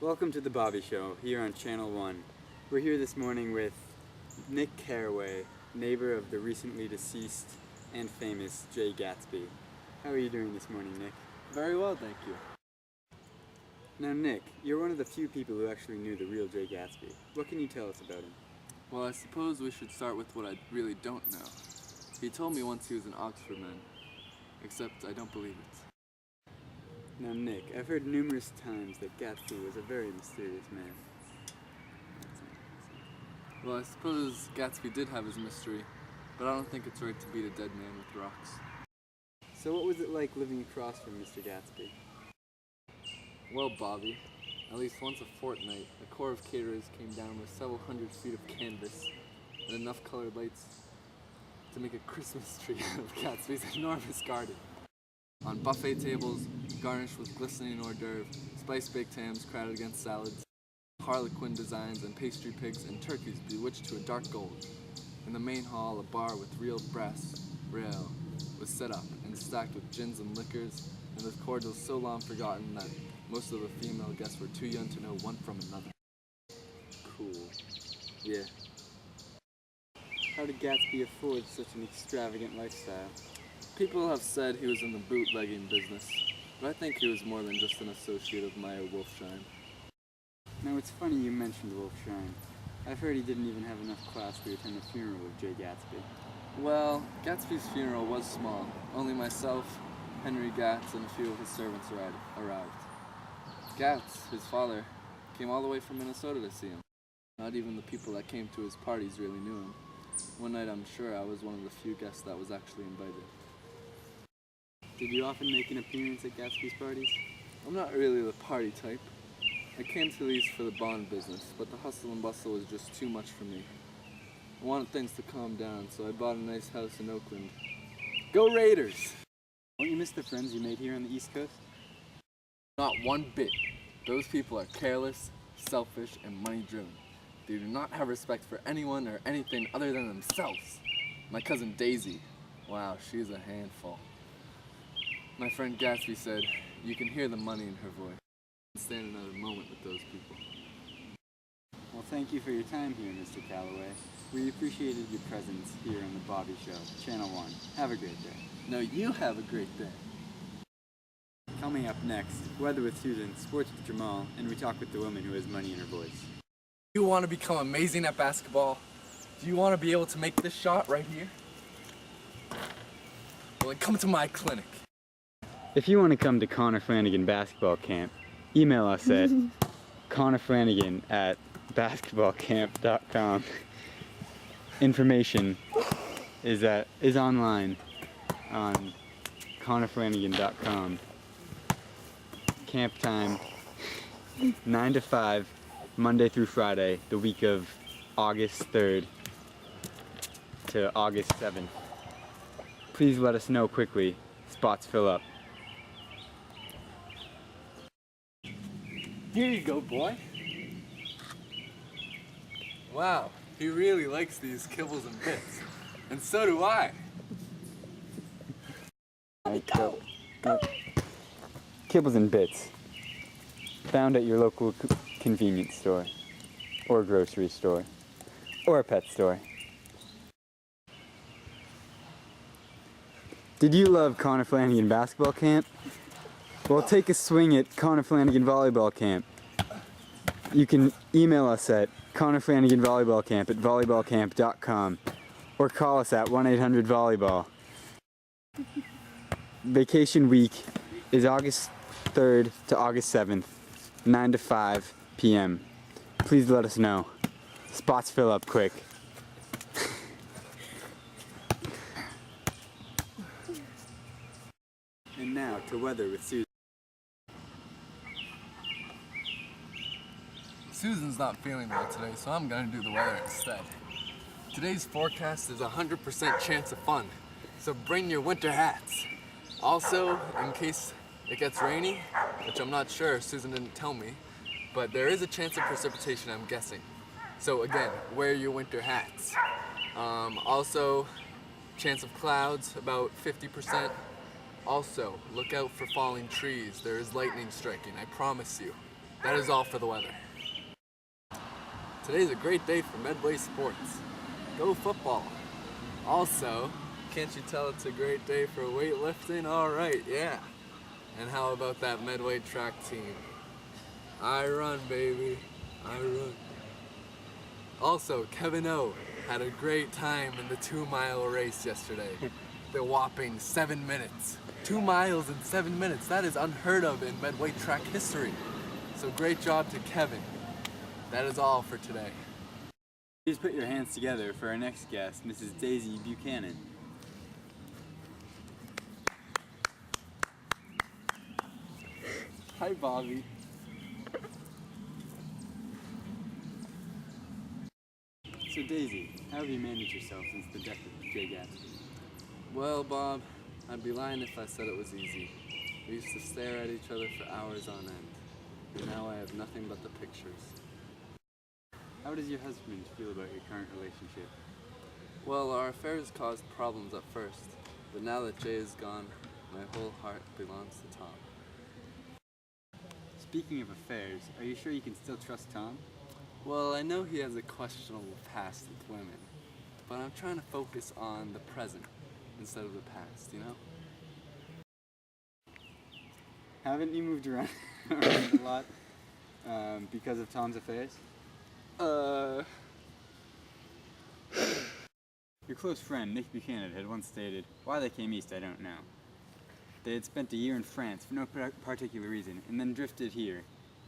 Welcome to the Bobby Show here on Channel 1. We're here this morning with Nick Carraway, neighbor of the recently deceased and famous Jay Gatsby. How are you doing this morning, Nick? Very well, thank you. Now, Nick, you're one of the few people who actually knew the real Jay Gatsby. What can you tell us about him? Well, I suppose we should start with what I really don't know. He told me once he was an Oxford man, except I don't believe it. Now, Nick, I've heard numerous times that Gatsby was a very mysterious man. Well, I suppose Gatsby did have his mystery, but I don't think it's right to beat a dead man with rocks. So what was it like living across from Mr. Gatsby? Well, Bobby, at least once a fortnight, a corps of caterers came down with several hundred feet of canvas and enough colored lights to make a Christmas tree out of Gatsby's enormous garden. On buffet tables, garnished with glistening hors d'oeuvre, spice-baked hams crowded against salads, harlequin designs and pastry pigs and turkeys bewitched to a dark gold. In the main hall, a bar with real brass rail was set up and stacked with gins and liquors, and with cordials so long forgotten that most of the female guests were too young to know one from another. Cool. Yeah. How did Gatsby afford such an extravagant lifestyle? People have said he was in the bootlegging business, but I think he was more than just an associate of Meyer Wolfsheim. Now, it's funny you mentioned Wolfsheim. I've heard he didn't even have enough class to attend the funeral of Jay Gatsby. Well, Gatsby's funeral was small. Only myself, Henry Gatz, and a few of his servants arrived. Gatz, his father, came all the way from Minnesota to see him. Not even the people that came to his parties really knew him. One night, I'm sure I was one of the few guests that was actually invited. Did you often make an appearance at Gatsby's parties? I'm not really the party type. I came to these for the bond business, but the hustle and bustle was just too much for me. I wanted things to calm down, so I bought a nice house in Oakland. Go Raiders! Won't you miss the friends you made here on the East Coast? Not one bit. Those people are careless, selfish, and money-driven. They do not have respect for anyone or anything other than themselves. My cousin Daisy, wow, she's a handful. My friend Gatsby said, you can hear the money in her voice. I can't stand another moment with those people. Well, thank you for your time here, Mr. Carraway. We appreciated your presence here on the Bobby Show, Channel 1. Have a great day. No, you have a great day. Coming up next, Weather with Susan, Sports with Jamal, and we talk with the woman who has money in her voice. Do you want to become amazing at basketball? Do you want to be able to make this shot right here? Well, then come to my clinic. If you want to come to Connor Flanagan Basketball Camp, email us at connorflanagan@basketballcamp.com. Information is online on connorflanagan.com. Camp time 9 to 5, Monday through Friday, the week of August 3rd to August 7th. Please let us know quickly. Spots fill up. Here you go, boy. Wow, he really likes these kibbles and bits. And so do I. Go. Kibbles and bits. Found at your local convenience store, or grocery store, or a pet store. Did you love Connor Flanagan Basketball Camp? Well, take a swing at Connor Flanagan Volleyball Camp. You can email us at connorflanaganvolleyballcamp@volleyballcamp.com or call us at 1-800-VOLLEYBALL. Vacation week is August 3rd to August 7th, 9 to 5 p.m. Please let us know. Spots fill up quick. And now to weather with Susan. Susan's not feeling well today, so I'm gonna do the weather instead. Today's forecast is 100% chance of fun, so bring your winter hats. Also, in case it gets rainy, which I'm not sure, Susan didn't tell me, but there is a chance of precipitation, I'm guessing. So again, wear your winter hats. Also, chance of clouds, about 50%. Also, look out for falling trees. There is lightning striking, I promise you. That is all for the weather. Today's a great day for Medway sports. Go football. Also, can't you tell it's a great day for weightlifting? All right, yeah. And how about that Medway track team? I run, baby. I run. Also, Kevin O had a great time in the 2-mile race yesterday. The whopping 7 minutes. 2 miles in 7 minutes. That is unheard of in Medway track history. So great job to Kevin. That is all for today. Please put your hands together for our next guest, Mrs. Daisy Buchanan. Hi, Bobby. So Daisy, how have you managed yourself since the death of Jay Gatsby? Well, Bob, I'd be lying if I said it was easy. We used to stare at each other for hours on end, and now I have nothing but the pictures. How does your husband feel about your current relationship? Well, our affairs caused problems at first, but now that Jay is gone, my whole heart belongs to Tom. Speaking of affairs, are you sure you can still trust Tom? Well, I know he has a questionable past with women, but I'm trying to focus on the present instead of the past, you know? Haven't you moved around a lot because of Tom's affairs? Your close friend, Nick Buchanan, had once stated, why they came east, I don't know. They had spent a year in France for no particular reason, and then drifted here,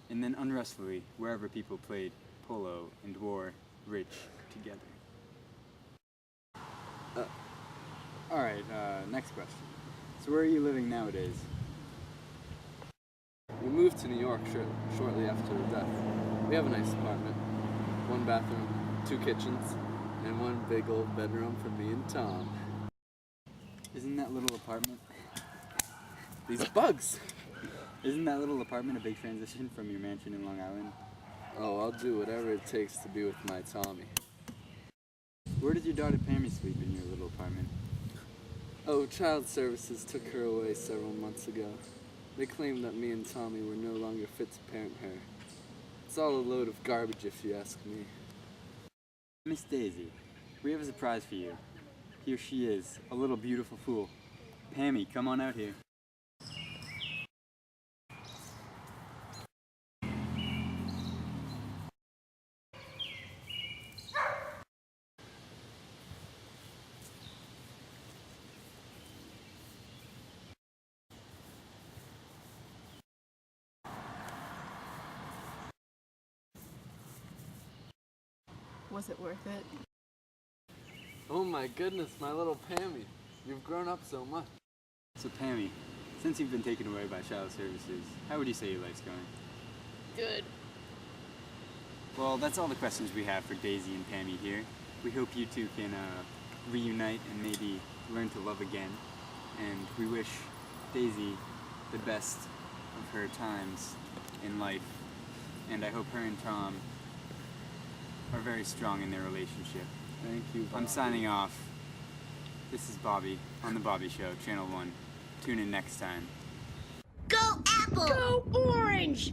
and then unrestfully, wherever people played polo and wore rich together. Alright, next question. So where are you living nowadays? We moved to New York shortly after the death. We have a nice apartment. 1 bathroom, 2 kitchens, and 1 big old bedroom for me and Tom. Isn't that little apartment? These bugs! Isn't that little apartment a big transition from your mansion in Long Island? Oh, I'll do whatever it takes to be with my Tommy. Where did your daughter Pammy sleep in your little apartment? Oh, child services took her away several months ago. They claimed that me and Tommy were no longer fit to parent her. It's all a load of garbage if you ask me. Miss Daisy, we have a surprise for you. Here she is, a little beautiful fool. Pammy, come on out here. Was it worth it? Oh my goodness, my little Pammy. You've grown up so much. So Pammy, since you've been taken away by child services, how would you say your life's going? Good. Well, that's all the questions we have for Daisy and Pammy here. We hope you two can reunite and maybe learn to love again. And we wish Daisy the best of her times in life. And I hope her and Tom are very strong in their relationship. Thank you, Bobby. I'm signing off. This is Bobby on The Bobby Show, Channel 1. Tune in next time. Go Apple! Go Orange!